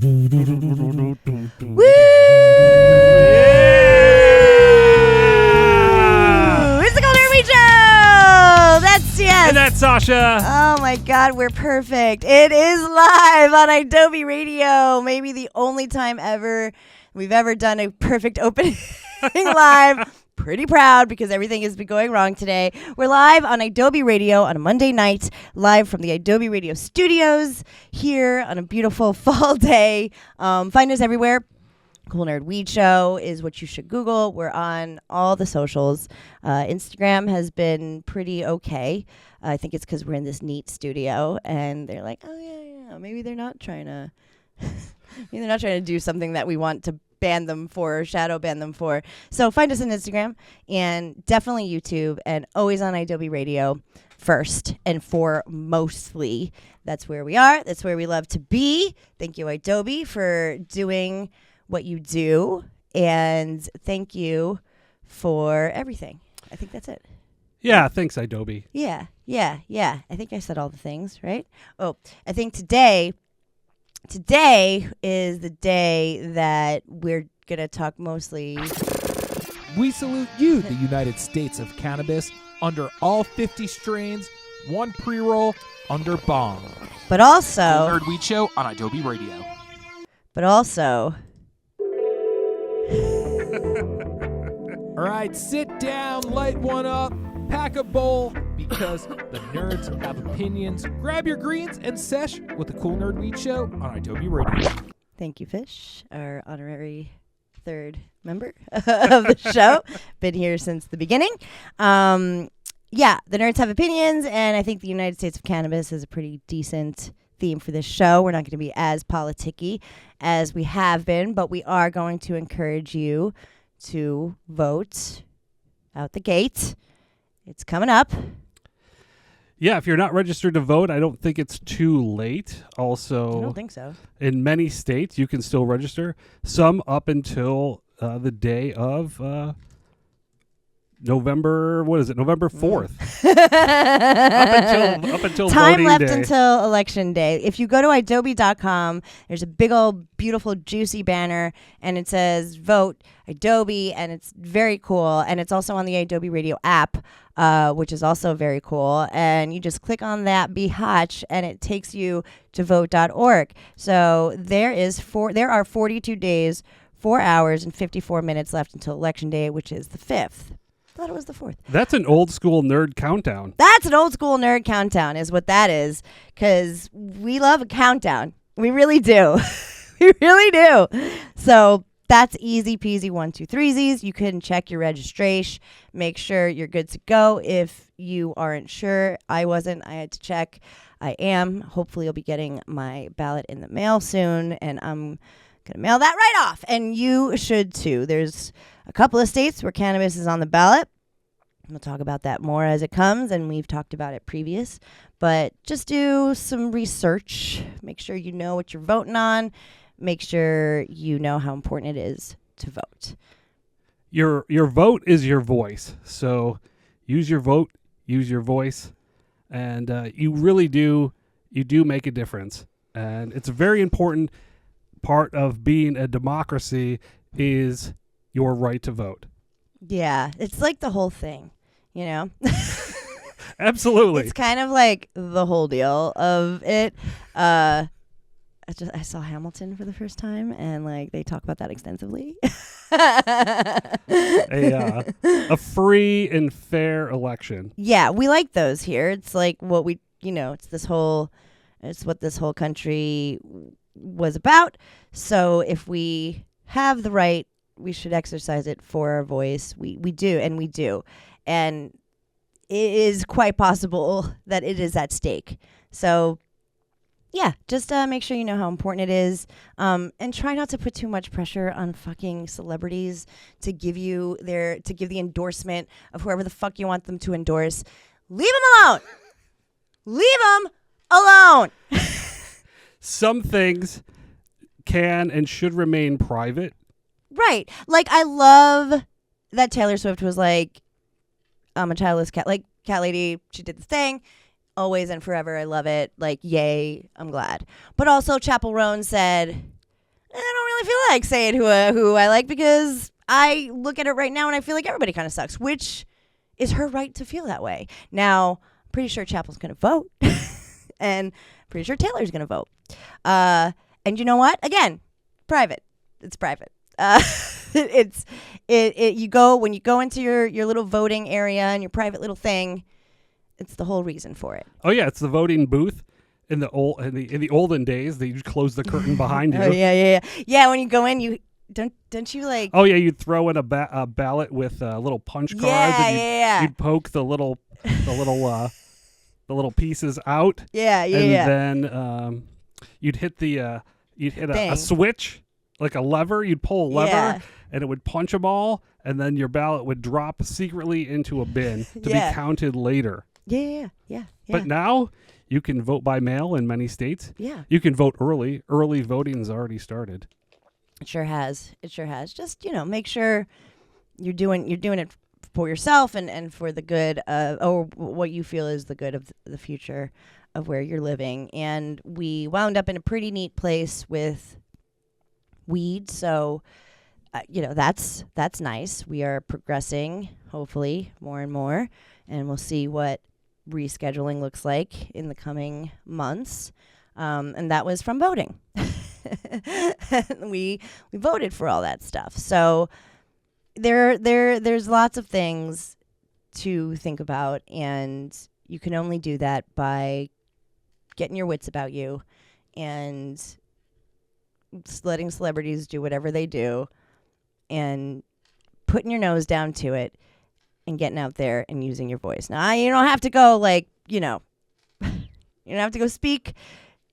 Woo! It's the Golden Reach Show! That's yes. And that's Sasha. Oh my God, we're perfect. It is live on idobi Radio. Maybe the only time ever we've ever done a perfect opening live. Pretty proud because everything has been going wrong today. We're live on idobi Radio on a Monday night, live from the idobi Radio studios here on a beautiful fall day. Find us everywhere. Cool Nerd Weed Show is what you should Google. We're on all the socials. Instagram has been pretty okay. I think it's because we're in this neat studio, and they're like, oh yeah, maybe they're not trying to, maybe they're not trying to do something that we want to ban them for or shadow ban them for. So find us on Instagram and definitely YouTube, and always on idobi Radio first and foremostly. That's where we are. That's where we love to be. Thank you, idobi, for doing what you do, and thank you for everything. I think that's it. Yeah, thanks, idobi. Yeah. I think I said all the things, right? Oh, I think today is the day that we're going to talk mostly. We salute you, the United States of cannabis, under all 50 strains, one pre-roll, under bong. But also... Nerd Weed Show on idobi Radio. But also... All right, sit down, light one up, pack a bowl, because the nerds have opinions. Grab your greens and sesh with the Cool Nerd Weed Show on idobi Radio. Thank you, Fish, our honorary third member of the show. Been here since the beginning. Yeah, the nerds have opinions, and I think the United States of cannabis is a pretty decent theme for this show. We're not going to be as politicky as we have been, but we are going to encourage you to vote out the gate. It's coming up. Yeah, if you're not registered to vote, I don't think it's too late. Also, I don't think so. In many states, you can still register. Some up until the day of November 4th. up until time voting left day. until election day. If you go to idobi.com, there's a big old beautiful juicy banner, and it says vote idobi, and it's very cool. And it's also on the idobi Radio app, which is also very cool. And you just click on that bihatch, and it takes you to vote.org. So there are 42 days, 4 hours, and 54 minutes left until election day, which is the 5th. I thought it was the 4th. That's an old school nerd countdown. That's an old school nerd countdown is what that is, because we love a countdown. We really do. We really do. So that's easy peasy 1, 2, 3s. You can check your registration. Make sure you're good to go. If you aren't sure, I wasn't. I had to check. I am. Hopefully you'll be getting my ballot in the mail soon, and I'm going to mail that right off. And you should too. There's a couple of states where cannabis is on the ballot. We'll talk about that more as it comes, and we've talked about it previous. But just do some research. Make sure you know what you're voting on. Make sure you know how important it is to vote. Your vote is your voice. So use your vote, use your voice, and you really do make a difference. And it's a very important part of being a democracy is your right to vote. Yeah, it's like the whole thing, you know? Absolutely. It's kind of like the whole deal of it. I saw Hamilton for the first time, and like they talk about that extensively. A free and fair election. Yeah, we like those here. It's like what we, it's what this whole country was about. So if we have the right, we should exercise it for our voice. We do. And it is quite possible that it is at stake. So yeah, just make sure you know how important it is, and try not to put too much pressure on fucking celebrities to give the endorsement of whoever the fuck you want them to endorse. Leave them alone. Leave them alone. Some things can and should remain private. Right. Like, I love that Taylor Swift was like, I'm a childless cat lady. She did the thing. always and forever. I love it. Like, yay, I'm glad. But also Chappell Roan said, really feel like saying who I like because I look at it right now and I feel like everybody kind of sucks, which is her right to feel that way. Now, I'm pretty sure Chapel's going to vote, and pretty sure Taylor's going to vote. And you know what? Again, private. It's private. You go when you go into your little voting area and your private little thing. It's the whole reason for it. Oh yeah, it's the voting booth. In the olden days, they just close the curtain behind you. Oh yeah. When you go in, you don't you like? Oh yeah, you'd throw in a ballot with little punch cards. And you'd poke the little pieces out. And then you'd hit a switch, like a lever. You'd pull a lever, and it would punch them all, and then your ballot would drop secretly into a bin to be counted later. Yeah. But now you can vote by mail in many states. Yeah. You can vote early. Early voting has already started. It sure has. Just, make sure you're doing it for yourself and for the good or what you feel is the good of the future of where you're living. And we wound up in a pretty neat place with weed. So, that's nice. We are progressing, hopefully, more and more. And we'll see what rescheduling looks like in the coming months. And that was from voting. we voted for all that stuff. So there's lots of things to think about, and you can only do that by getting your wits about you and letting celebrities do whatever they do and putting your nose down to it and getting out there and using your voice. Now, you don't have to go you don't have to go speak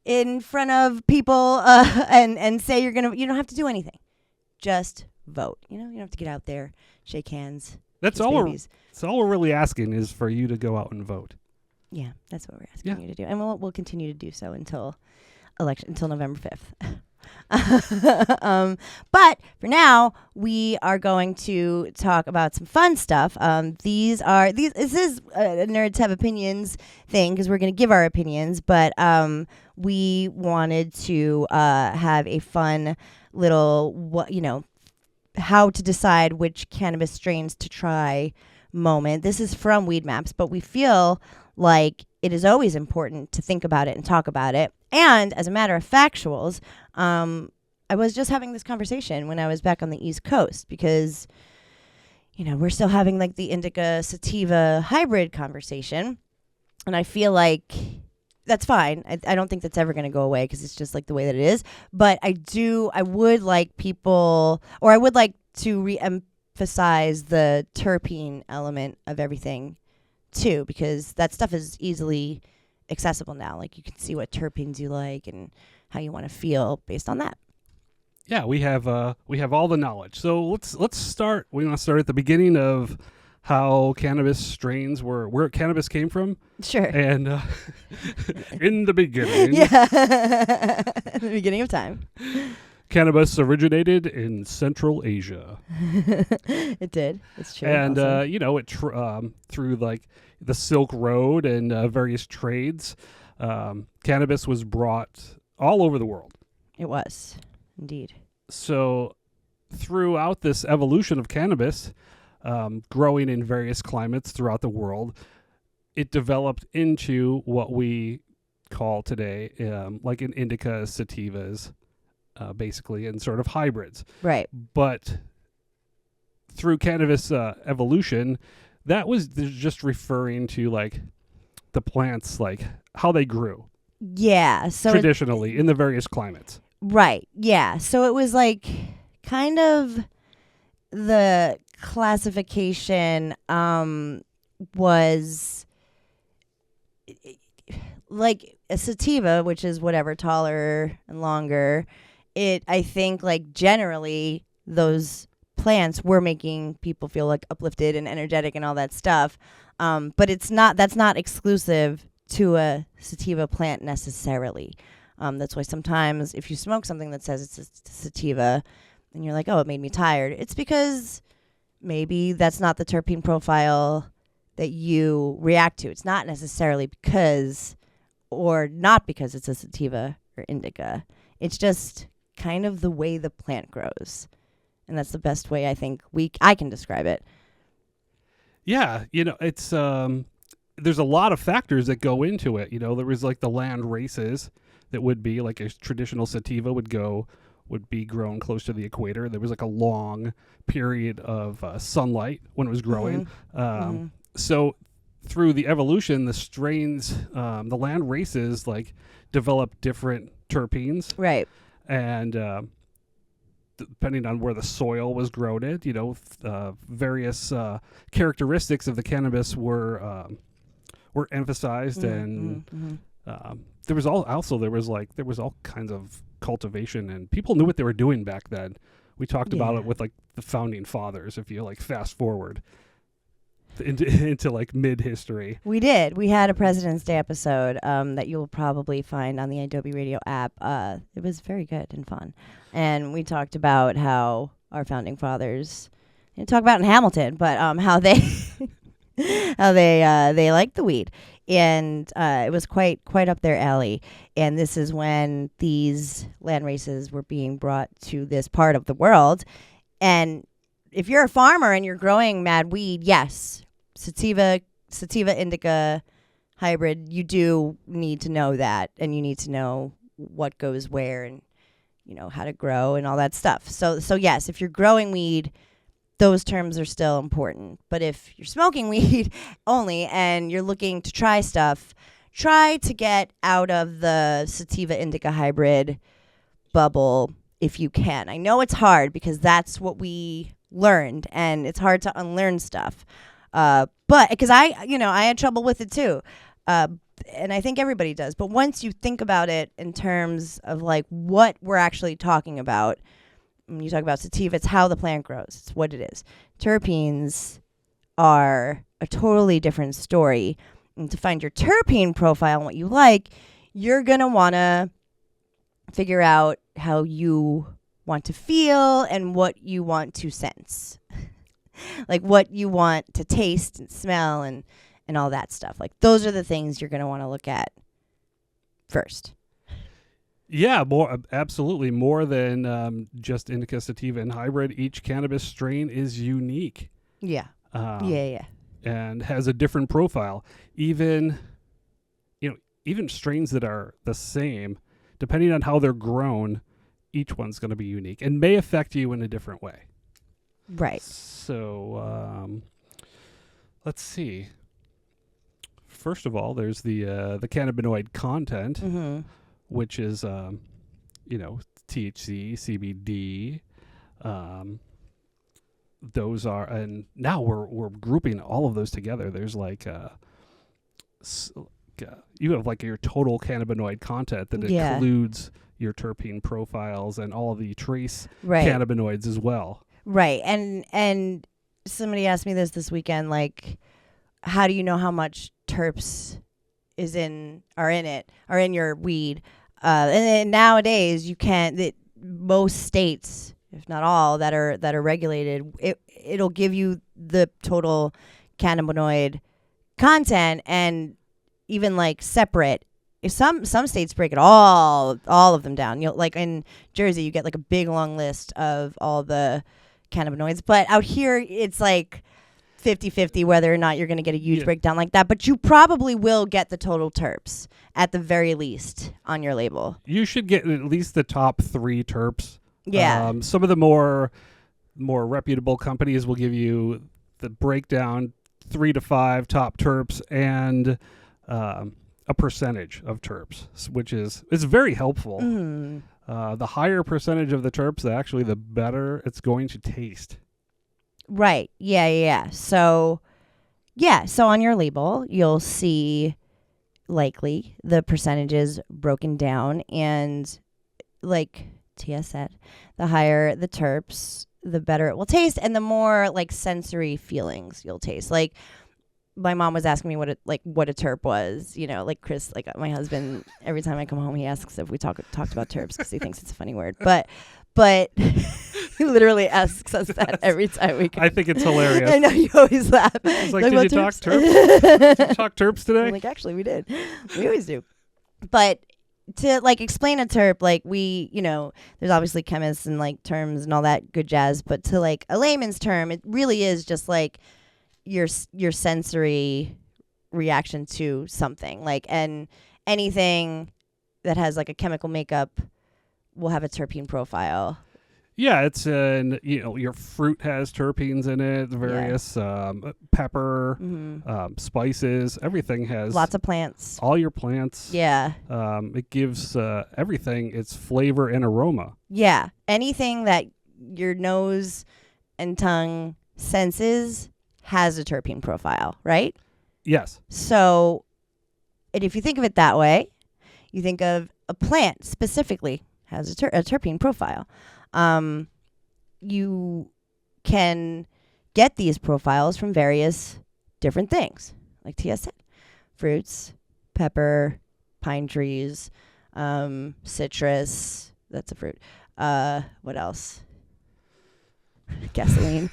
in front of people and say you don't have to do anything. Just vote. You don't have to get out there, shake hands. That's all we're really asking is for you to go out and vote. Yeah, that's what we're asking you to do. And we'll continue to do so until November 5th. But for now, we are going to talk about some fun stuff. This is a Nerds Have Opinions thing because we're going to give our opinions, but we wanted to have a fun little how to decide which cannabis strains to try moment. This is from Weed Maps, but we feel like it is always important to think about it and talk about it. And as a matter of factuals, I was just having this conversation when I was back on the East Coast because, we're still having like the indica sativa hybrid conversation. And I feel like that's fine. I don't think that's ever going to go away because it's just like the way that it is. But I would like to re-emphasize the terpene element of everything too, because that stuff is easily accessible now. Like you can see what terpenes you like and how you want to feel based on that. Yeah, we have all the knowledge. So let's start. We want to start at the beginning of how cannabis strains where cannabis came from. Sure. And in the beginning. Yeah. The beginning of time. Cannabis originated in Central Asia. It did. It's true. And it through like the Silk Road and various trades, cannabis was brought all over the world. It was, indeed. So throughout this evolution of cannabis, growing in various climates throughout the world, it developed into what we call today like an indica sativas, basically, and sort of hybrids. Right. But through cannabis evolution, that was just referring to like the plants, like how they grew. Yeah. So traditionally in the various climates. Right. Yeah. So it was like kind of the classification was like a sativa, which is whatever, taller and longer. I think like generally those plants were making people feel like uplifted and energetic and all that stuff. But that's not exclusive to a sativa plant necessarily. That's why sometimes if you smoke something that says it's a sativa and you're like, oh, it made me tired, it's because maybe that's not the terpene profile that you react to. It's not necessarily because it's a sativa or indica. It's just kind of the way the plant grows. And that's the best way I think I can describe it. Yeah, it's there's a lot of factors that go into it. There was like the land races that would be like a traditional sativa would be grown close to the equator. There was like a long period of sunlight when it was growing. So through the evolution, the strains, the land races like developed different terpenes. Right. And depending on where the soil was grown in, various characteristics of the cannabis were emphasized, and there was all kinds of cultivation, and people knew what they were doing back then. We talked about it with like the founding fathers. If you like fast forward into like mid history, we did. We had a President's Day episode that you'll probably find on the idobi Radio app. It was very good and fun, and we talked about how our founding fathers, didn't talk about in Hamilton, but how they they liked the weed, and it was quite up their alley. And this is when these land races were being brought to this part of the world. And if you're a farmer and you're growing mad weed, yes, sativa indica hybrid, you do need to know that, and you need to know what goes where, and how to grow and all that stuff. So yes, if you're growing weed, those terms are still important. But if you're smoking weed only and you're looking to try stuff, try to get out of the sativa indica hybrid bubble if you can. I know it's hard because that's what we learned, and it's hard to unlearn stuff. But because I had trouble with it too. And I think everybody does. But once you think about it in terms of like what we're actually talking about, when you talk about sativa, it's how the plant grows. It's what it is. Terpenes are a totally different story. And to find your terpene profile and what you like, you're going to want to figure out how you want to feel and what you want to sense. Like what you want to taste and smell and all that stuff. Like those are the things you're going to want to look at first. Yeah, absolutely more than just indica, sativa, and hybrid. Each cannabis strain is unique. Yeah. And has a different profile. Even strains that are the same, depending on how they're grown, each one's going to be unique and may affect you in a different way. Right. So let's see. First of all, there's the cannabinoid content, which is THC, CBD. Those are, and now we're grouping all of those together. There's like you have like your total cannabinoid content that includes your terpene profiles and all of the trace cannabinoids as well. Right. And somebody asked me this weekend, like, how do you know how much terps are in your weed? And nowadays you can't. Most states, if not all, that are regulated, it'll give you the total cannabinoid content, and even like separate. If some states break it all of them down. Like in Jersey, you get like a big long list of all the cannabinoids, but out here it's like 50-50 whether or not you're going to get a huge breakdown like that. But you probably will get the total terps at the very least on your label. You should get at least the top 3 terps. Yeah. Some of the more reputable companies will give you the breakdown, 3 to 5 top terps, and a percentage of terps, which is very helpful. The higher percentage of the terps, actually, the better it's going to taste. Right. Yeah. So on your label, you'll see likely the percentages broken down, and like Tia said, the higher the terps, the better it will taste, and the more like sensory feelings you'll taste. Like my mom was asking me what a terp was, like Chris, like my husband, every time I come home, he asks if we talked about terps because he thinks it's a funny word. But he literally asks us that every time we come. I think it's hilarious. I know, you always laugh. It's like, did you talk terps? Did you talk terps today? I'm like, actually, we did. We always do. But to like explain a terp, like there's obviously chemists and like terms and all that good jazz, but to like a layman's term, it really is just like your sensory reaction to something, like, and anything that has like a chemical makeup will have a terpene profile. Yeah, it's your fruit has terpenes in it, various pepper, spices, everything has Lots of plants. all your plants. Yeah. It gives everything its flavor and aroma. Yeah. Anything that your nose and tongue senses has a terpene profile, right? Yes. So, and if you think of it that way, you think of a plant specifically has a terpene profile. You can get these profiles from various different things, like Tia said, fruits, pepper, pine trees, citrus. That's a fruit. What else? Gasoline.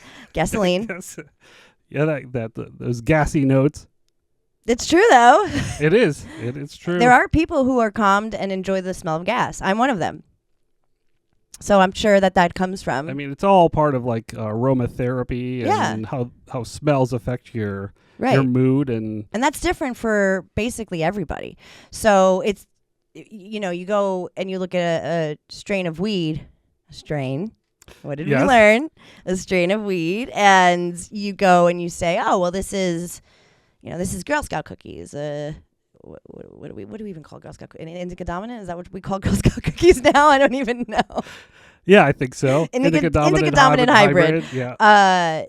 Yeah, those gassy notes. It's true, though. It is. It's true. There are people who are calmed and enjoy the smell of gas. I'm one of them. So I'm sure that comes from. I mean, it's all part of like aromatherapy and how smells affect your mood and that's different for basically everybody. So it's you go and you look at a strain of weed, What did we learn? A strain of weed, and you go and you say, oh well, this is Girl Scout cookies. What do we even call Girl Scout cookies? Indica dominant? Is that what we call Girl Scout cookies now? I don't even know. Yeah, I think so. Indica dominant hybrid. Yeah.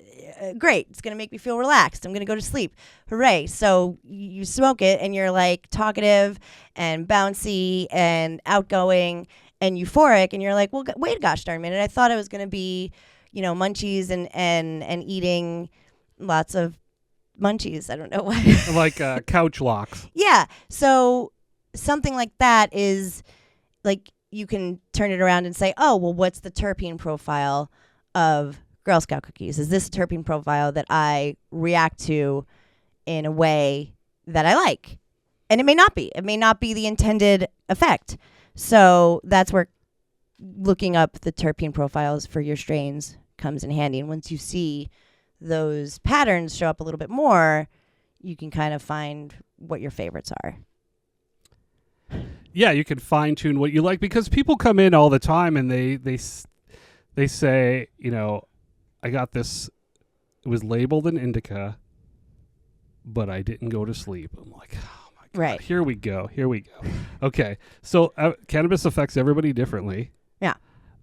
Great. It's going to make me feel relaxed. I'm going to go to sleep. Hooray. So you smoke it and you're like talkative and bouncy and outgoing and euphoric. And you're like, well, wait a gosh darn minute. I thought I was going to be, munchies and eating lots of munchies. I don't know why. Like couch locks. Yeah. So something like that is like you can turn it around and say, oh, well, what's the terpene profile of Girl Scout cookies? Is this a terpene profile that I react to in a way that I like? And it may not be. It may not be the intended effect. So that's where looking up the terpene profiles for your strains comes in handy. And once you see those patterns show up a little bit more, you can kind of find what your favorites are. Yeah, you can fine tune what you like, because people come in all the time and they say, I got this, it was labeled an indica, but I didn't go to sleep. I'm like, oh my God, right. Here we go. Okay, so cannabis affects everybody differently. Yeah.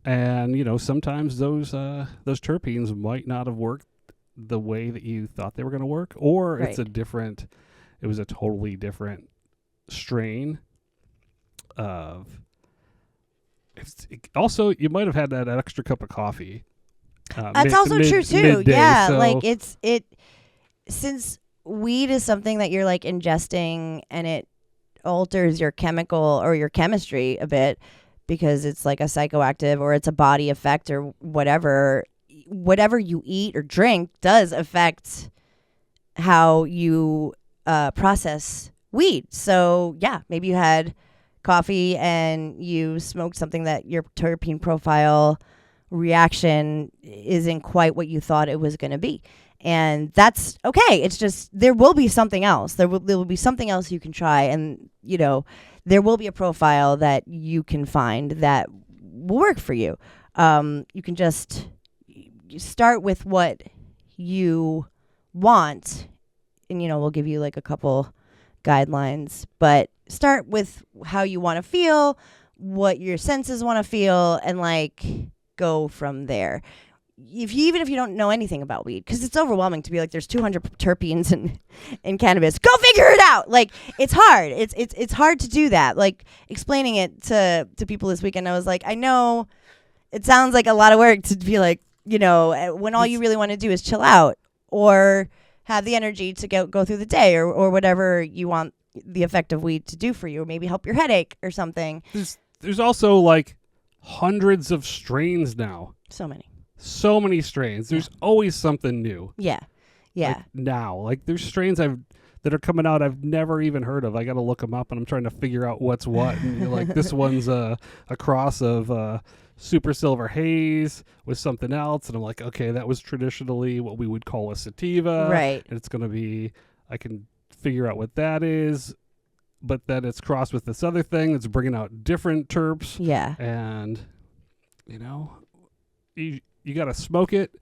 And, sometimes those terpenes might not have worked the way that you thought they were going to work, or right. it was a totally different strain of, also, you might have had that extra cup of coffee. That's also true too. Midday, yeah, so like since weed is something that you're like ingesting and it alters your chemical or your chemistry a bit because it's like a psychoactive or it's a body effect or whatever you eat or drink does affect how you process weed. So yeah, maybe you had coffee and you smoked something that your terpene profile reaction isn't quite what you thought it was going to be, and that's okay. It's just there will be something else. There will be something else you can try, and there will be a profile that you can find that will work for you. You can just start with what you want, and we'll give you like a couple guidelines, but start with how you want to feel, what your senses want to feel, and like go from there. Even if you don't know anything about weed, because it's overwhelming to be like there's 200 terpenes in cannabis, go figure it out. Like it's hard. It's hard to do that. Like explaining it to people this weekend, I was like, I know it sounds like a lot of work to be like, when all you really want to do is chill out or have the energy to go through the day or whatever you want the effect of weed to do for you, or maybe help your headache or something. There's also like hundreds of strains now. So many strains. There's always something new. Yeah. Like now, like there's strains I've that are coming out I've never even heard of. I got to look them up, and I'm trying to figure out what's what. And you're like, this one's a cross of super silver haze with something else, and I'm like, okay, that was traditionally what we would call a sativa, Right. and it's going to be, I can figure out what that is, but then it's crossed with this other thing that's bringing out different terps, Yeah. and you got to smoke it,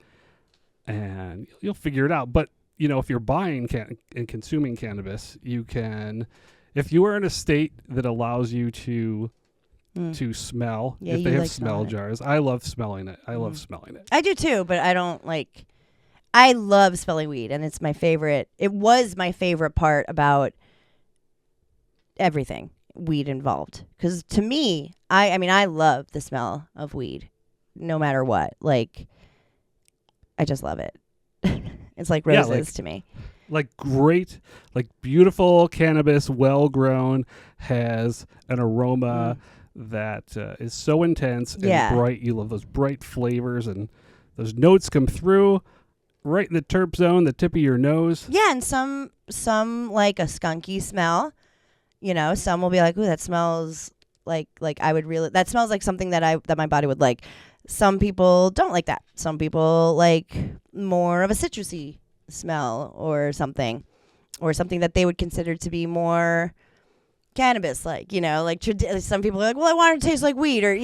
and you'll figure it out. But if you're buying and consuming cannabis, you can, if you are in a state that allows you to smell, Yeah, if they you have like smell smelling it. jars. I love smelling it. I love smelling it. I do too, but I don't like. I love smelling weed, and it's my favorite. It was my favorite part about everything weed involved. Because to me, I mean, I love the smell of weed, no matter what. Like, I just love it. It's like Yeah, roses to me. Like great, like beautiful cannabis, well grown, has an aroma that is so intense and Yeah. bright. You love those bright flavors, and those notes come through right in the terp zone, the tip of your nose. Yeah, and some like a skunky smell. Some will be like, "Ooh, that smells like I would really." That smells like something that my body would like. Some people don't like that. Some people like more of a citrusy smell or something that they would consider to be more cannabis, like some people are like, well, I want it to taste like weed, or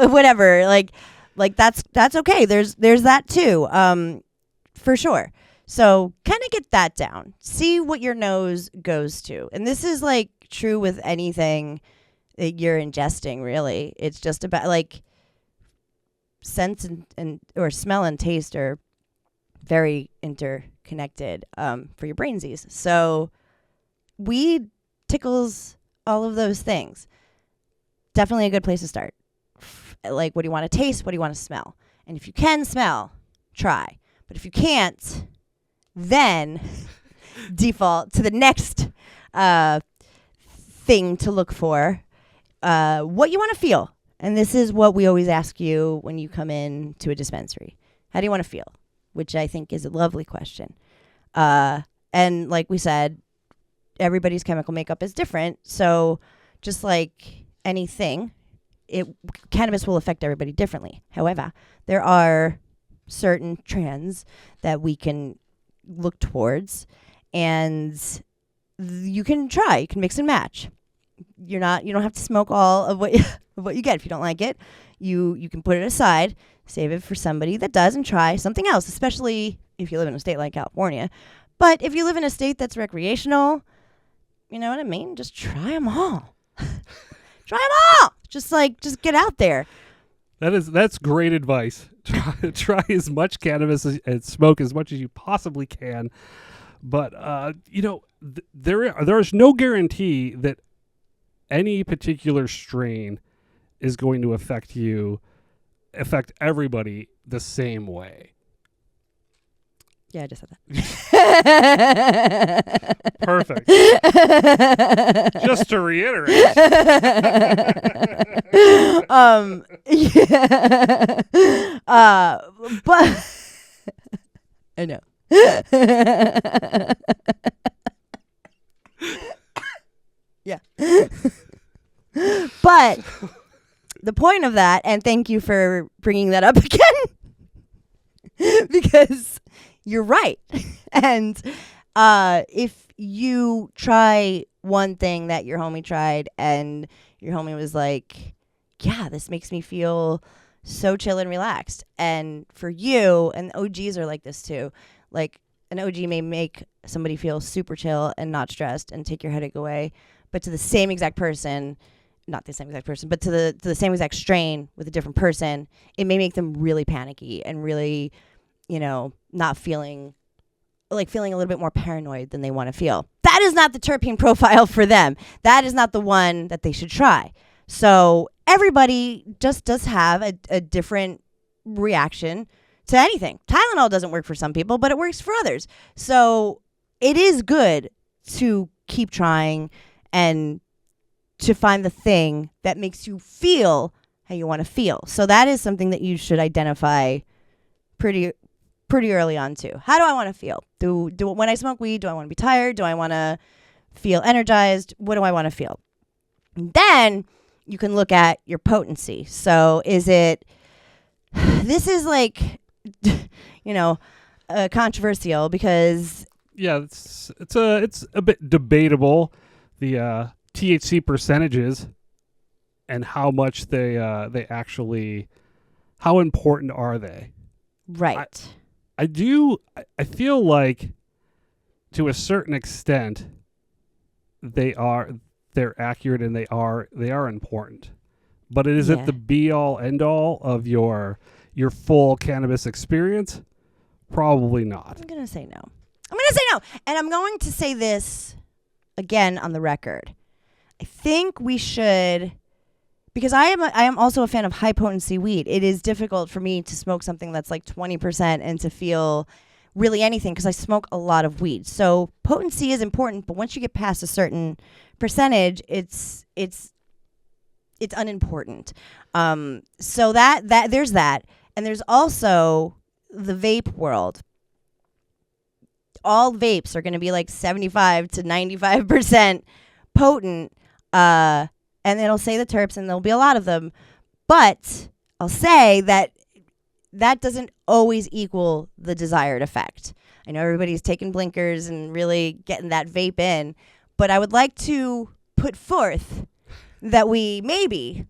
whatever, like that's okay. There's that too, for sure. So kind of get that down, see what your nose goes to. And this is like true with anything that you're ingesting, really. It's just about like sense and or smell and taste are very interconnected for your brainsies. So weed tickles all of those things. Definitely a good place to start. Like, what do you want to taste? What do you want to smell? And if you can smell, try. But if you can't, then default to the next thing to look for, what you want to feel. And this is what we always ask you when you come in to a dispensary. How do you want to feel? Which I think is a lovely question. And like we said, everybody's chemical makeup is different. So just like anything, cannabis will affect everybody differently. However, there are certain trends that we can look towards, and you can try. You can mix and match. You don't have to smoke all of what you get. If you don't like it, you can put it aside, save it for somebody that does, and try something else, especially if you live in a state like California. But if you live in a state that's recreational, you know what I mean? Just try them all. Try them all. Just get out there. That's great advice. Try as much cannabis and smoke as much as you possibly can. But there's no guarantee that any particular strain is going to affect everybody the same way. Yeah, I just said that. Perfect. Just to reiterate. Yeah. But I know. Yeah. But the point of that, and thank you for bringing that up again, because you're right. And if you try one thing that your homie tried and your homie was like, yeah, this makes me feel so chill and relaxed. And for you, and OGs are like this too, like an OG may make somebody feel super chill and not stressed and take your headache away. But to the same exact person, not the same exact person, but to the same exact strain with a different person, it may make them really panicky and really, not feeling a little bit more paranoid than they want to feel. That is not the terpene profile for them. That is not the one that they should try. So everybody just does have a different reaction to anything. Tylenol doesn't work for some people, but it works for others. So it is good to keep trying and to find the thing that makes you feel how you want to feel. So that is something that you should identify pretty pretty early on too. How do I want to feel? Do when I smoke weed, do I want to be tired? Do I want to feel energized? What do I want to feel? And then you can look at your potency. So is it, this is like, controversial because it's a bit debatable, the THC percentages and how much they actually, how important are they? right. I feel like to a certain extent they're accurate and they are important. But is it the be all end all of your full cannabis experience? Probably not. I'm going to say no. And I'm going to say this again on the record. I think we should, because I am also a fan of high potency weed. It is difficult for me to smoke something that's like 20% and to feel really anything because I smoke a lot of weed. So potency is important, but once you get past a certain percentage, it's unimportant. So that there's that, and there's also the vape world. All vapes are going to be like 75 to 95% potent, and it'll say the terps, and there'll be a lot of them. But I'll say that doesn't always equal the desired effect. I know everybody's taking blinkers and really getting that vape in, but I would like to put forth that we maybe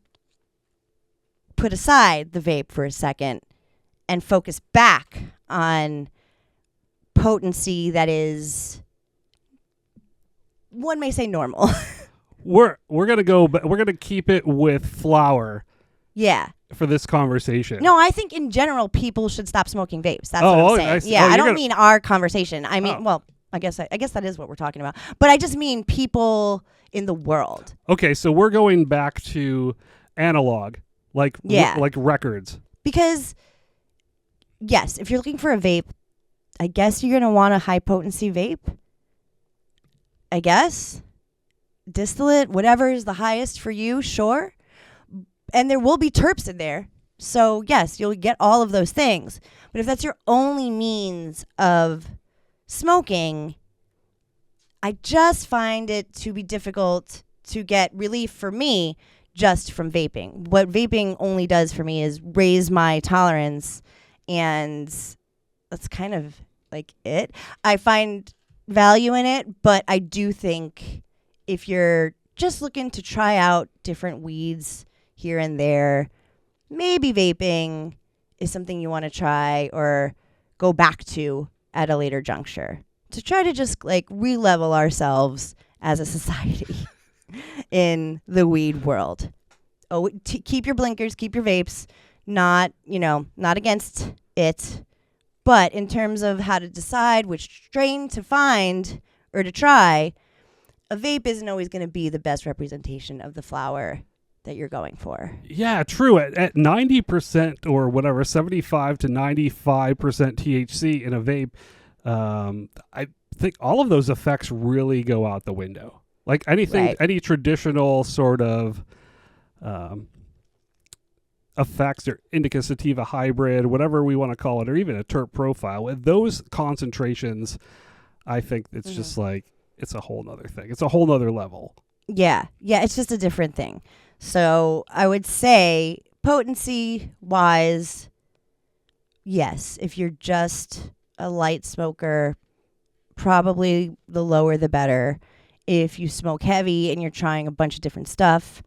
put aside the vape for a second and focus back on potency that is, one may say, normal. We're gonna go, but we're gonna keep it with flower. Yeah. For this conversation. No, I think in general people should stop smoking vapes. That's what I'm saying. Yeah, I don't mean our conversation. I mean, well, I guess that is what we're talking about. But I just mean people in the world. Okay, so we're going back to analog, like records. Because yes, if you're looking for a vape, I guess you're going to want a high potency vape. I guess. Distillate, whatever is the highest for you, sure. And there will be terps in there. So, yes, you'll get all of those things. But if that's your only means of smoking, I just find it to be difficult to get relief for me just from vaping. What vaping only does for me is raise my tolerance, and that's kind of like it. I find value in it, but I do think if you're just looking to try out different weeds here and there, maybe vaping is something you want to try or go back to at a later juncture to try to just like re-level ourselves as a society in the weed world. Oh, keep your blinkers, keep your vapes, not against it, but in terms of how to decide which strain to find or to try, a vape isn't always going to be the best representation of the flower that you're going for. Yeah, true. At 90% or whatever, 75 to 95% THC in a vape, I think all of those effects really go out the window. Like anything, right. Any traditional sort of effects or indica sativa hybrid, whatever we want to call it, or even a terp profile, with those concentrations, I think it's just like, it's a whole nother thing. It's a whole nother level. Yeah, it's just a different thing. So I would say potency-wise, yes, if you're just a light smoker, probably the lower the better. If you smoke heavy and you're trying a bunch of different stuff,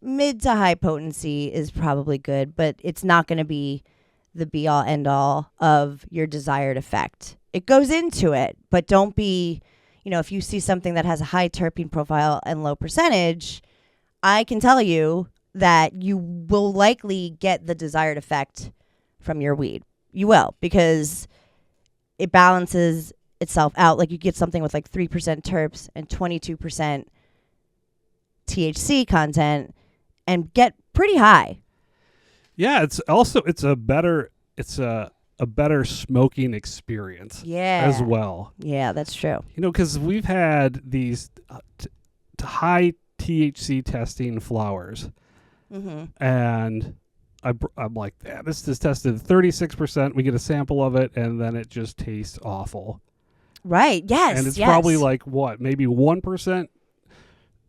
mid to high potency is probably good, but it's not going to be the be-all, end-all of your desired effect. It goes into it, but don't be, if you see something that has a high terpene profile and low percentage, I can tell you that you will likely get the desired effect from your weed. You will, because it balances itself out. Like you get something with like 3% terps and 22% THC content and get pretty high. Yeah, it's a better smoking experience as well. Yeah, that's true. Because we've had these high THC testing flowers, and I'm like, yeah, this is tested 36%. We get a sample of it, and then it just tastes awful. Right. Yes. And it's yes. probably like what, maybe 1%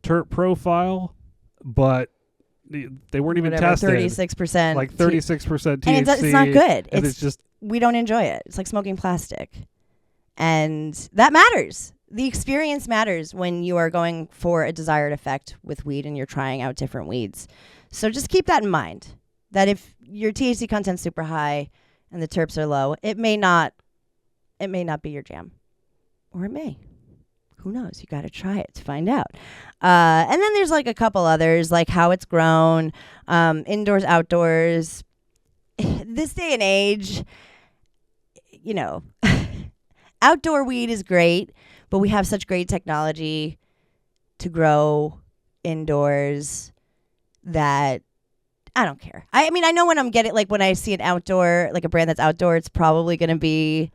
terp profile, but they weren't even Whatever, tested. 36%. Like 36% THC. And it's not good. And it's just we don't enjoy it. It's like smoking plastic. And that matters. The experience matters when you are going for a desired effect with weed and you're trying out different weeds. So just keep that in mind, that if your THC content's super high and the terps are low, it may not be your jam. Or it may. Who knows? You got to try it to find out. And then there's like a couple others, like how it's grown, indoors, outdoors. This day and age, you know, outdoor weed is great, but we have such great technology to grow indoors that I don't care. I mean, I know when I'm getting, like when I see an outdoor, like a brand that's outdoor, it's probably going to be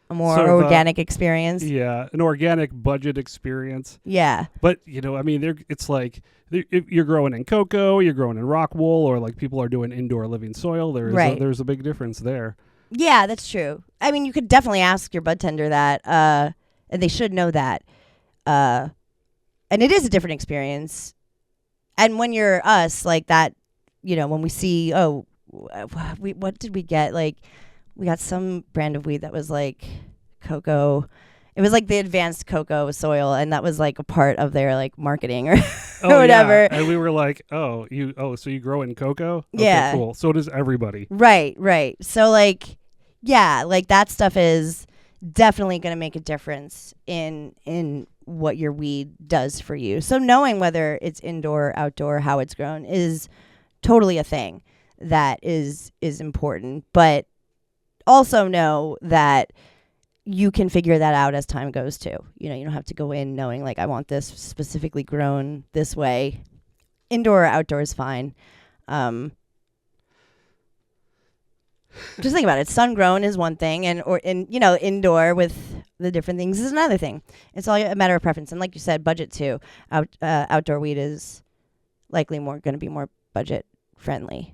a more sort of organic experience. Yeah, an organic budget experience. Yeah. But, you know, I mean, it's like if you're growing in cocoa, you're growing in rock wool, or like people are doing indoor living soil. There's a big difference there. Yeah, that's true. I mean, you could definitely ask your bud tender that, and they should know that. And it is a different experience. And when you're us, like that, you know, when we see, what did we get? Like, we got some brand of weed that was like cocoa. It was like the advanced cocoa soil, and that was like a part of their like marketing or whatever. Yeah. And we were like, so you grow in cocoa? Okay, Yeah. cool. So does everybody. Right. So like, yeah, like that stuff is definitely going to make a difference in what your weed does for you. So knowing whether it's indoor, outdoor, how it's grown is totally a thing that is important. But also know that you can figure that out as time goes too. You know, you don't have to go in knowing like, I want this specifically grown this way. Indoor or outdoor is fine. Just think about it. Sun grown is one thing, and indoor with the different things is another thing. It's all a matter of preference, and like you said, budget too. Outdoor weed is likely going to be more budget friendly.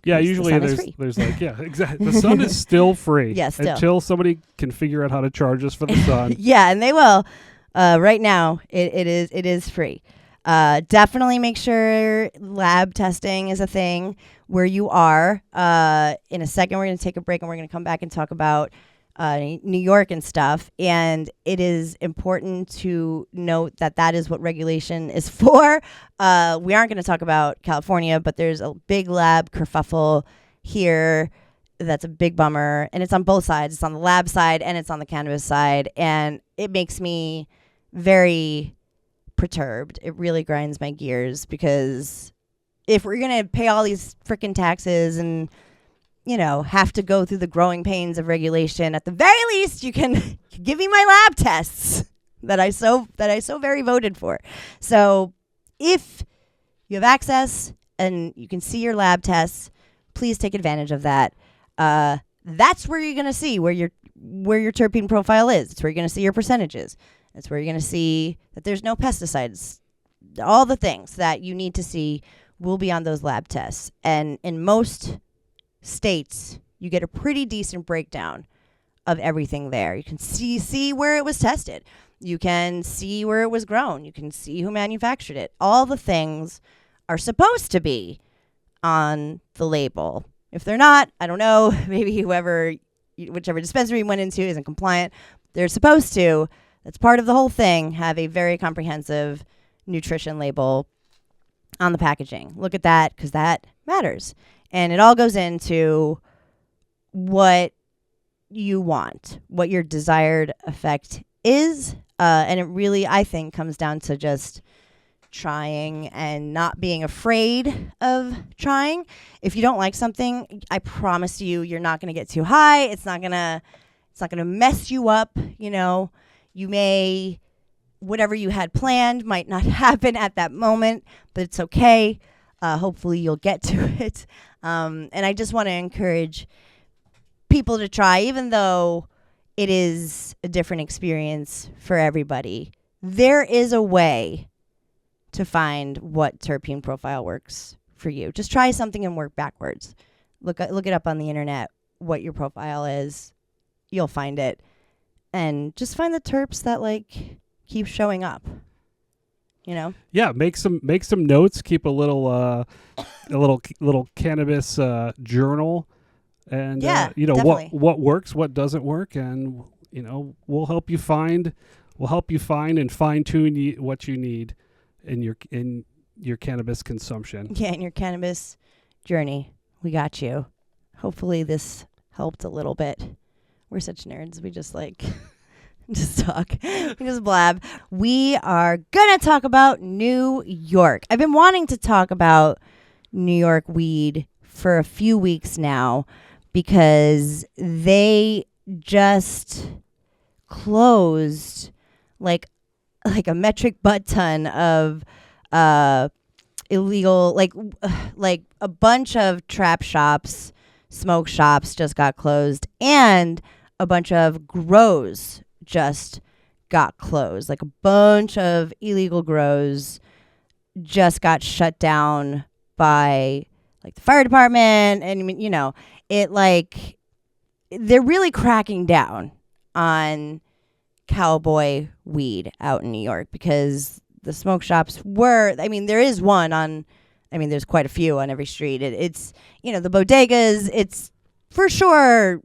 Yeah, The usually sun is free. there's like, yeah, exactly. The sun is still free. Yeah, still. Until somebody can figure out how to charge us for the sun. Yeah, and they will. Right now, it is free. Definitely make sure lab testing is a thing where you are. In a second, we're going to take a break and we're going to come back and talk about New York and stuff. And it is important to note that is what regulation is for. We aren't going to talk about California, but there's a big lab kerfuffle here. That's a big bummer. And it's on both sides. It's on the lab side and it's on the cannabis side. And it makes me very perturbed. It really grinds my gears, because if we're going to pay all these freaking taxes and, you know, have to go through the growing pains of regulation, at the very least you can give me my lab tests that I so very voted for. So if you have access and you can see your lab tests, please take advantage of that. That's where you're going to see where your terpene profile is. It's where you're going to see your percentages. That's where you're going to see that there's no pesticides. All the things that you need to see will be on those lab tests. And in most states, you get a pretty decent breakdown of everything there. You can see where it was tested. You can see where it was grown. You can see who manufactured it. All the things are supposed to be on the label. If they're not, I don't know. Maybe whichever dispensary you went into isn't compliant. They're supposed to. That's part of the whole thing. Have a very comprehensive nutrition label on the packaging. Look at that, because that matters. And it all goes into what you want, what your desired effect is. And it really, I think, comes down to just trying and not being afraid of trying. If you don't like something, I promise you're not going to get too high. It's not going to mess you up, you know. You may, whatever you had planned might not happen at that moment, but it's okay. Hopefully you'll get to it. And I just want to encourage people to try, even though it is a different experience for everybody. There is a way to find what terpene profile works for you. Just try something and work backwards. Look it up on the internet, what your profile is. You'll find it. And just find the terps that like keep showing up. You know? Yeah, make some notes, keep a little cannabis journal, and definitely. what works, what doesn't work, and we'll help you find and fine tune what you need in your cannabis consumption. Yeah, in your cannabis journey. We got you. Hopefully this helped a little bit. We're such nerds. We just just talk. We just blab. We are going to talk about New York. I've been wanting to talk about New York weed for a few weeks now because they just closed like a metric butt ton of illegal, like a bunch of trap shops, smoke shops just got closed, and a bunch of grows just got closed. Like a bunch of illegal grows just got shut down by like the fire department. And I mean, they're really cracking down on cowboy weed out in New York because the smoke shops there is one on, there's quite a few on every street. It's the bodegas, it's for sure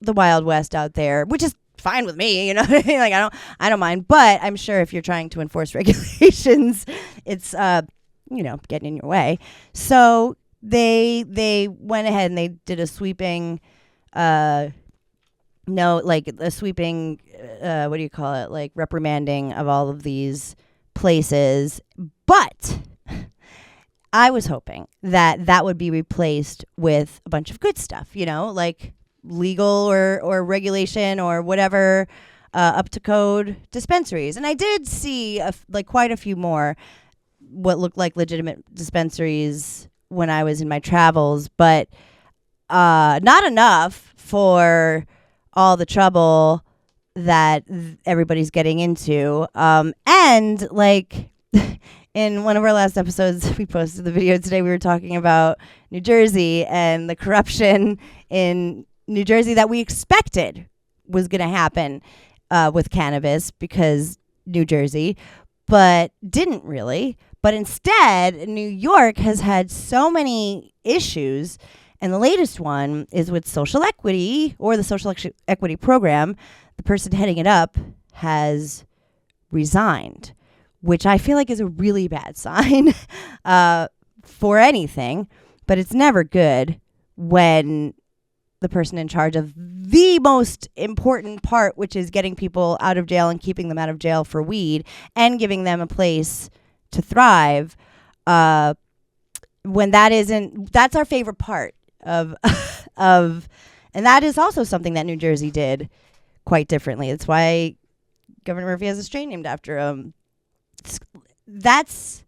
the Wild West out there, which is fine with me, like I don't mind, but I'm sure if you're trying to enforce regulations, it's getting in your way. So they went ahead and they did a sweeping reprimanding of all of these places, but I was hoping that would be replaced with a bunch of good stuff, like legal or regulation or whatever, up to code dispensaries. And I did see quite a few more what looked like legitimate dispensaries when I was in my travels, but not enough for all the trouble that everybody's getting into. And like in one of our last episodes, we posted the video today, we were talking about New Jersey and the corruption in New Jersey that we expected was going to happen with cannabis because New Jersey, but didn't really. But instead, New York has had so many issues. And the latest one is with social equity or the social equity program. The person heading it up has resigned, which I feel like is a really bad sign for anything. But it's never good when the person in charge of the most important part, which is getting people out of jail and keeping them out of jail for weed and giving them a place to thrive, when that's our favorite part of and that is also something that New Jersey did quite differently. It's why Governor Murphy has a strain named after him. That's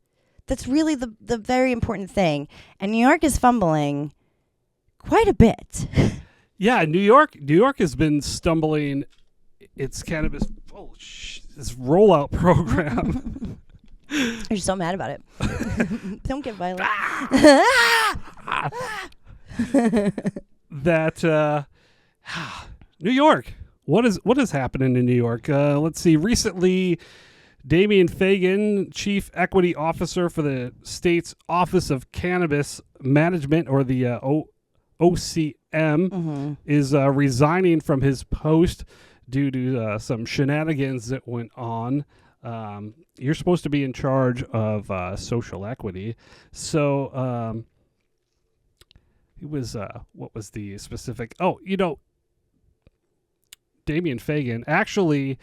really the very important thing. And New York is fumbling quite a bit. Yeah, New York has been stumbling its cannabis this rollout program. You're so mad about it. Don't get violent. That New York. What is happening in New York? Let's see. Recently, Damian Fagan, Chief Equity Officer for the state's Office of Cannabis Management, or the OCM, is resigning from his post due to some shenanigans that went on. You're supposed to be in charge of social equity. So it was, what was the specific? Damian Fagan actually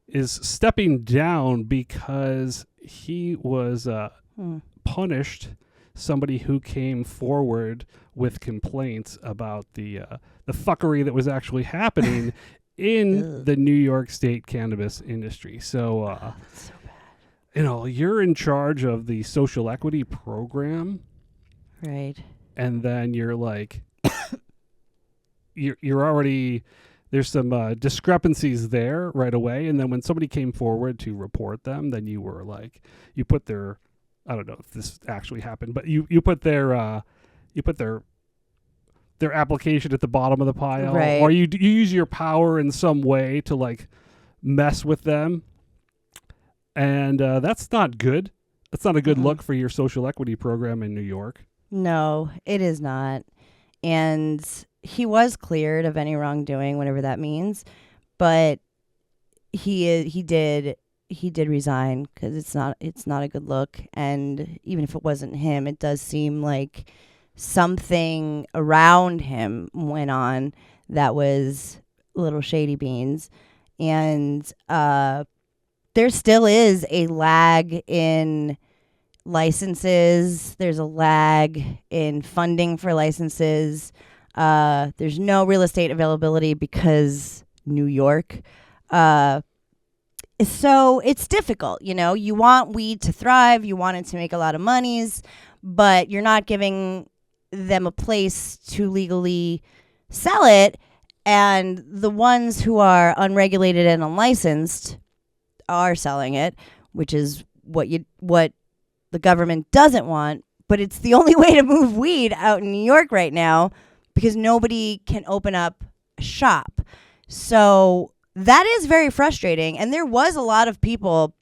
is stepping down because he was punished somebody who came forward with complaints about the fuckery that was actually happening in the New York State cannabis industry. So, that's so bad. You're in charge of the social equity program, right? And then you're like, you're already, there's some discrepancies there right away. And then when somebody came forward to report them, then you were like, you put their I don't know if this actually happened, but you put their application at the bottom of the pile, Right. or you use your power in some way to like mess with them, and that's not good. That's not a good look for your social equity program in New York. No, it is not. And he was cleared of any wrongdoing, whatever that means, but he did resign because it's not a good look. And even if it wasn't him, it does seem like something around him went on that was a little shady beans. And there still is a lag in licenses. There's a lag in funding for licenses. There's no real estate availability because New York. So it's difficult. You want weed to thrive. You want it to make a lot of monies, but you're not giving them a place to legally sell it. And the ones who are unregulated and unlicensed are selling it, which is what the government doesn't want. But it's the only way to move weed out in New York right now because nobody can open up a shop. So that is very frustrating. And there was a lot of people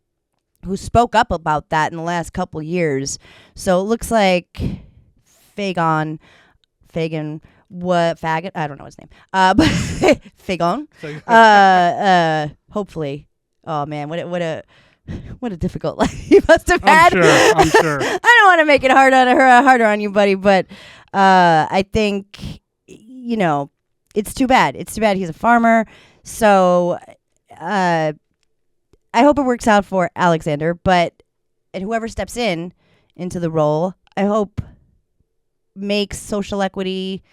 who spoke up about that in the last couple years. So it looks like Fagan, what faggot? I don't know his name. But Fagan. Hopefully. Oh man, what a difficult life he must have had. I'm sure. I don't want to make it harder on you, buddy, but I think it's too bad. It's too bad he's a farmer. So I hope it works out for Alexander, and whoever steps into the role, I hope makes social equity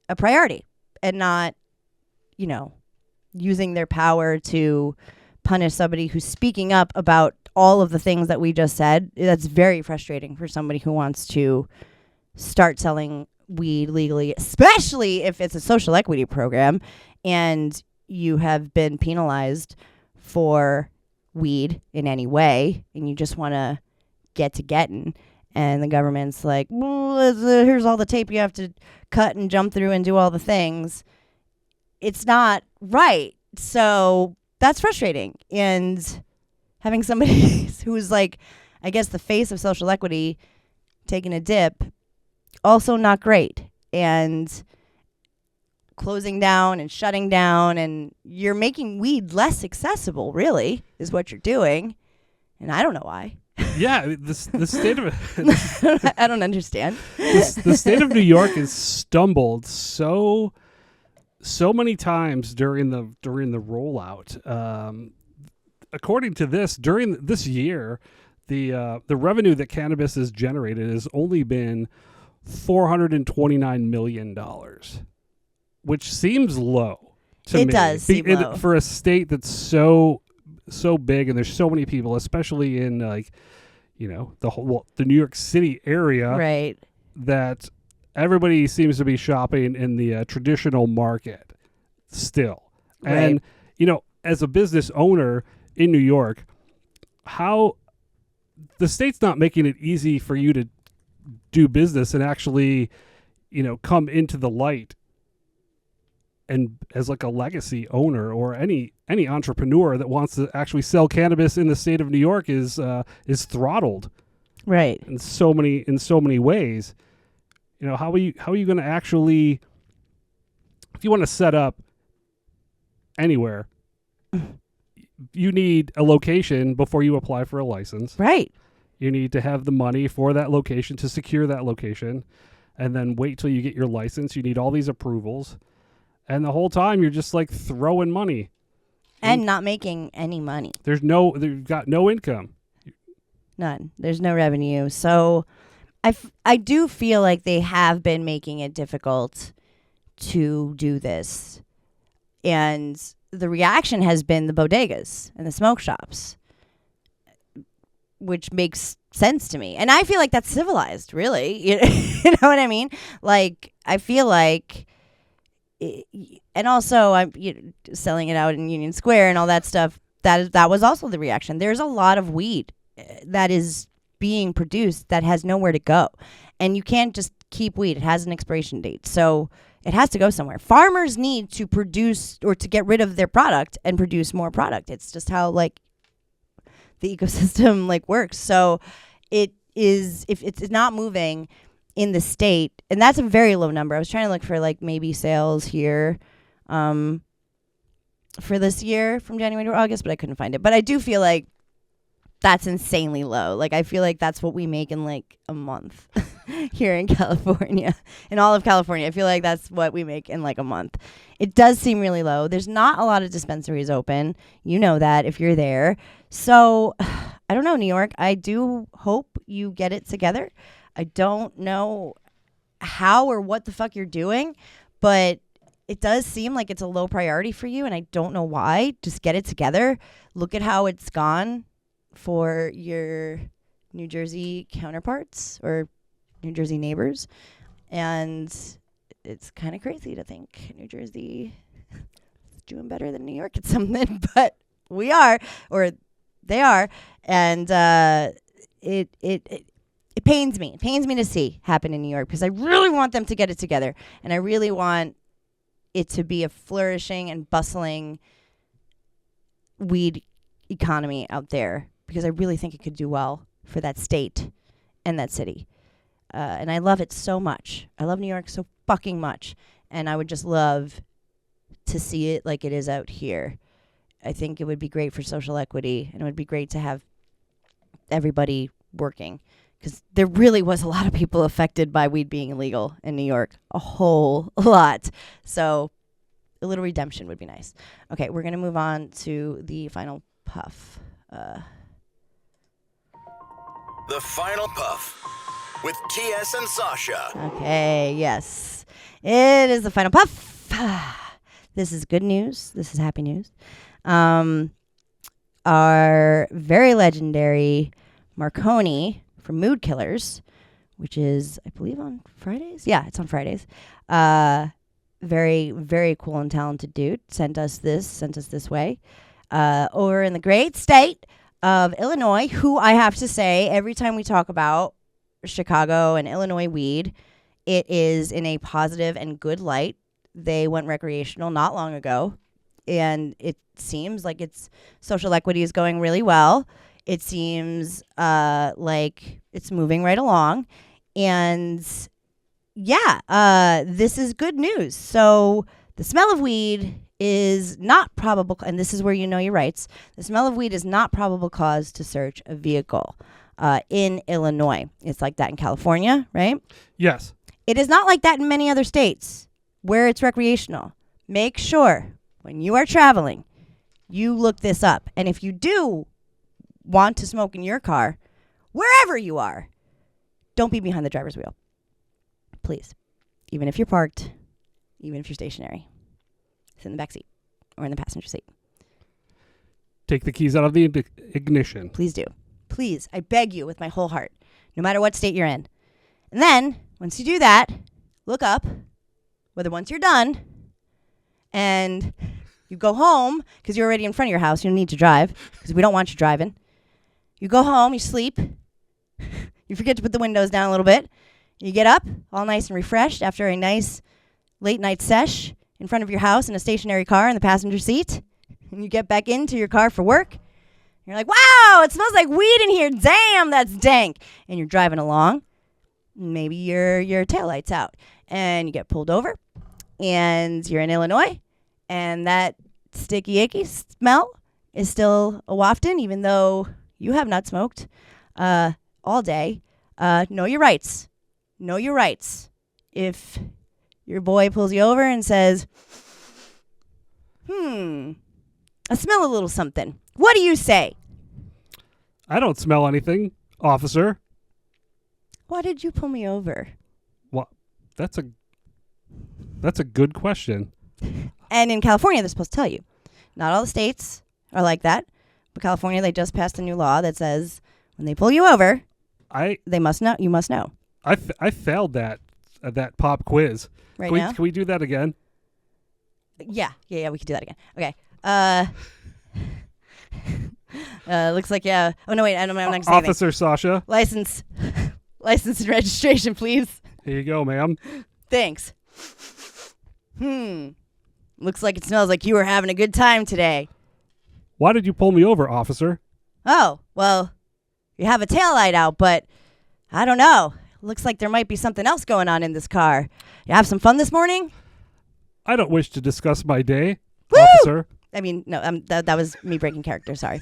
a priority and not, using their power to punish somebody who's speaking up about all of the things that we just said. That's very frustrating for somebody who wants to start selling weed legally, especially if it's a social equity program and you have been penalized for weed in any way and you just want to get to getting. And the government's like, well, here's all the tape you have to cut and jump through and do all the things. It's not right. So that's frustrating. And having somebody who's like, I guess, the face of social equity taking a dip, also not great. And closing down and shutting down, and you're making weed less accessible, really, is what you're doing. And I don't know why. Yeah, the state of I don't understand. The state of New York has stumbled so many times during the rollout. According to this, during this year, the revenue that cannabis has generated has only been $429 million, which seems low to me. It does seem low. For a state that's so big and there's so many people, especially in the New York City area, right? That everybody seems to be shopping in the traditional market still. Right. And as a business owner in New York, how the state's not making it easy for you to do business and actually come into the light and as like a legacy owner or any entrepreneur that wants to actually sell cannabis in the state of New York is throttled, right? In so many ways. How are you going to actually, if you want to set up anywhere, you need a location before you apply for a license, right? You need to have the money for that location to secure that location, and then wait till you get your license. You need all these approvals. And the whole time you're just like throwing money and not making any money. They've got no income. None. There's no revenue. So I do feel like they have been making it difficult to do this. And the reaction has been the bodegas and the smoke shops, which makes sense to me. And I feel like that's civilized, really. You know what I mean? Like, I feel like... and also I'm selling it out in Union Square and all that stuff. That was also the reaction. There's a lot of weed that is being produced that has nowhere to go. And you can't just keep weed. It has an expiration date. So it has to go somewhere. Farmers need to produce or to get rid of their product and produce more product. It's just how like the ecosystem like works. So it is, if it's not moving in the state, and that's a very low number. I was trying to look for like maybe sales here for this year from January to August, but I couldn't find it. But I do feel like that's insanely low. Like I feel like that's what we make in like a month here in California. In all of California, I feel like that's what we make in like a month. It does seem really low. There's not a lot of dispensaries open. You know that if you're there. So I don't know, New York. I do hope you get it together. I don't know how or what the fuck you're doing, but it does seem like it's a low priority for you, and I don't know why. Just get it together. Look at how it's gone for your New Jersey counterparts or New Jersey neighbors. And it's kind of crazy to think New Jersey is doing better than New York at something, but we are, or they are. And it pains me. It pains me to see happen in New York because I really want them to get it together. And I really want it to be a flourishing and bustling weed economy out there, because I really think it could do well for that state and that city. And I love it so much. I love New York so fucking much. And I would just love to see it like it is out here. I think it would be great for social equity, and it would be great to have everybody working, because there really was a lot of people affected by weed being illegal in New York. A whole lot. So a little redemption would be nice. Okay, we're going to move on to the final puff. The Final Puff with TS and Sasha. Okay, yes. It is the final puff. This is good news. This is happy news. Our very legendary Marconi from Mood Killers, which is, I believe, on Fridays. Yeah, it's on Fridays. Very, very cool and talented dude. Sent us this way. Over in the great state of Illinois, who I have to say, every time we talk about Chicago and Illinois weed, it is in a positive and good light. They went recreational not long ago, and it seems like its social equity is going really well. It seems like it's moving right along, and yeah, this is good news. So the smell of weed is not probable, and this is where you know your rights. The smell of weed is not probable cause to search a vehicle in Illinois. It's like that in California, right? Yes. It is not like that in many other states where it's recreational. Make sure when you are traveling, you look this up. And if you do want to smoke in your car, wherever you are, don't be behind the driver's wheel. Please. Even if you're parked, even if you're stationary. Sit in the back seat or in the passenger seat. Take the keys out of the ignition. Please do. Please, I beg you with my whole heart, no matter what state you're in. And then, once you do that, look up, whether once you're done, and you go home, because you're already in front of your house, you don't need to drive, because we don't want you driving. You go home, you sleep, you forget to put the windows down a little bit, you get up, all nice and refreshed after a nice late night sesh in front of your house in a stationary car in the passenger seat, and you get back into your car for work. You're like, wow, it smells like weed in here. Damn, that's dank. And you're driving along. Maybe your taillight's out. And you get pulled over. And you're in Illinois. And that sticky, icky smell is still wafting, even though you have not smoked all day. Know your rights. Know your rights. If your boy pulls you over and says, I smell a little something. What do you say? I don't smell anything, officer. Why did you pull me over? Well, that's a good question. And in California, they're supposed to tell you. Not all the states are like that. But California, they just passed a new law that says when they pull you over, they must know. You must know. I failed that pop quiz. Right Can now? we do that again? Yeah, we could do that again. Okay. Looks like, yeah. Oh, no, wait. I'm not going to say anything. Officer Sasha. License and registration, please. Here you go, ma'am. Thanks. Looks like it smells like you were having a good time today. Why did you pull me over, officer? Oh, well, you have a taillight out, but I don't know. Looks like there might be something else going on in this car. You have some fun this morning? I don't wish to discuss my day, Woo! officer. I mean, no, that was me breaking character. Sorry.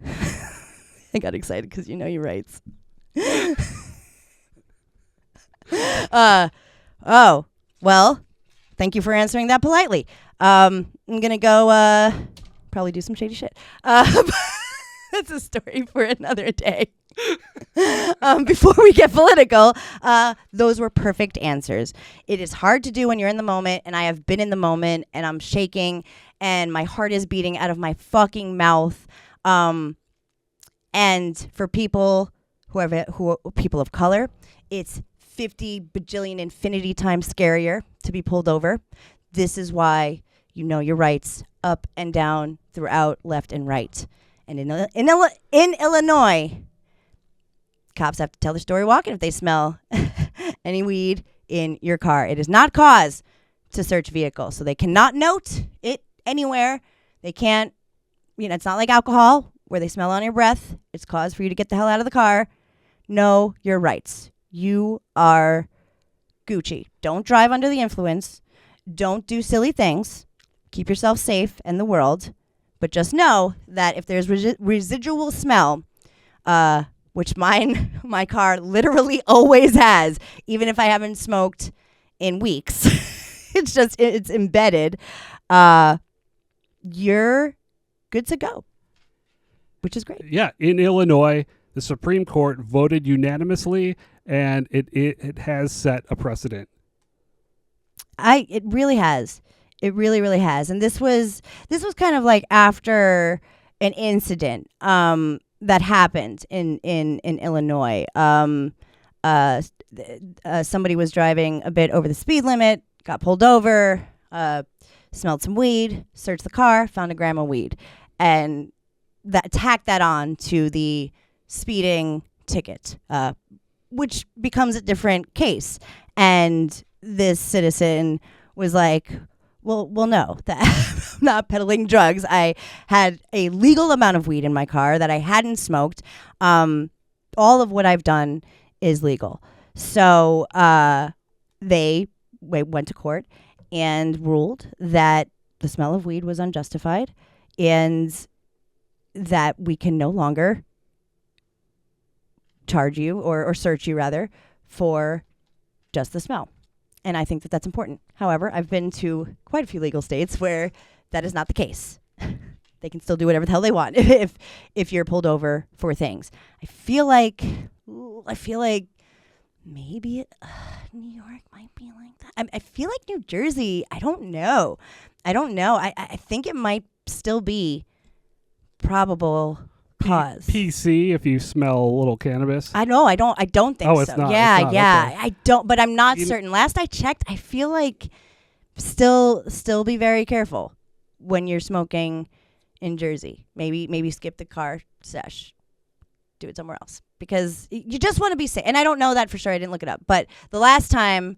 I got excited because you know your rights. Oh, well, thank you for answering that politely. I'm going to go probably do some shady shit. That's a story for another day. Before we get political, those were perfect answers. It is hard to do when you're in the moment, and I have been in the moment, and I'm shaking, and my heart is beating out of my fucking mouth. And for people who people of color, it's 50 bajillion infinity times scarier to be pulled over. This is why you know your rights up and down, throughout, left and right. And in Illinois, cops have to tell their story walking if they smell any weed in your car. It is not cause to search vehicles, so they cannot note it anywhere. They can't, it's not like alcohol where they smell on your breath. It's cause for you to get the hell out of the car. Know your rights. You are Gucci. Don't drive under the influence. Don't do silly things. Keep yourself safe and the world. But just know that if there's residual smell, which my car literally always has, even if I haven't smoked in weeks, it's embedded, you're good to go, which is great. Yeah, in Illinois, the Supreme Court voted unanimously, and it has set a precedent. It really has. It really, really has. And this was kind of like after an incident that happened in Illinois. Somebody was driving a bit over the speed limit, got pulled over, smelled some weed, searched the car, found a gram of weed, and tacked that on to the speeding ticket, which becomes a different case. And this citizen was like, well, no, that I'm not peddling drugs. I had a legal amount of weed in my car that I hadn't smoked. All of what I've done is legal. So they went to court and ruled that the smell of weed was unjustified and that we can no longer charge you or search you, rather, for just the smell. And I think that that's important. However, I've been to quite a few legal states where that is not the case. They can still do whatever the hell they want if you're pulled over for things. I feel like maybe New York might be like that. I feel like New Jersey. I don't know. I think it might still be probable cause. PC if you smell a little cannabis. I know. I don't think so. It's not. Yeah, It's not, yeah. okay. I don't, but I'm not certain. Last I checked, I feel like still be very careful when you're smoking in Jersey. Maybe skip the car sesh. Do it somewhere else because you just want to be safe. And I don't know that for sure. I didn't look it up. But the last time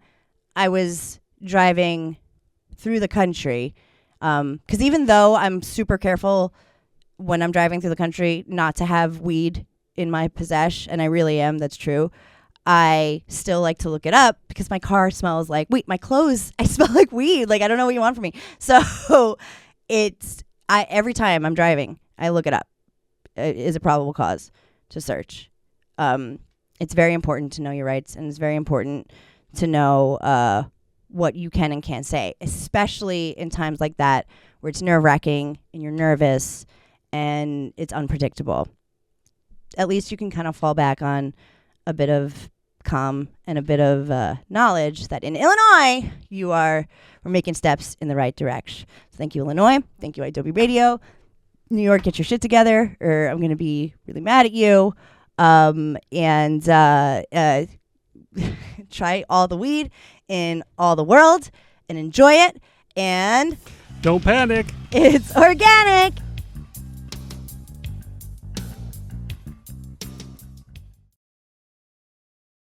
I was driving through the country, because even though I'm super careful when I'm driving through the country not to have weed in my possession, and I really am, that's true, I still like to look it up because my car smells like weed. My clothes, I smell like weed. Like, I don't know what you want from me. So every time I'm driving, I look it up. It is a probable cause to search. It's very important to know your rights, and it's very important to know what you can and can't say, especially in times like that where it's nerve-wracking and you're nervous and it's unpredictable. At least you can kind of fall back on a bit of calm and a bit of knowledge that in Illinois we're making steps in the right direction. So thank you, Illinois. Thank you, idobi Radio. New York, get your shit together, or I'm going to be really mad at you. And try all the weed in all the world and enjoy it. And Don't panic. it's organic.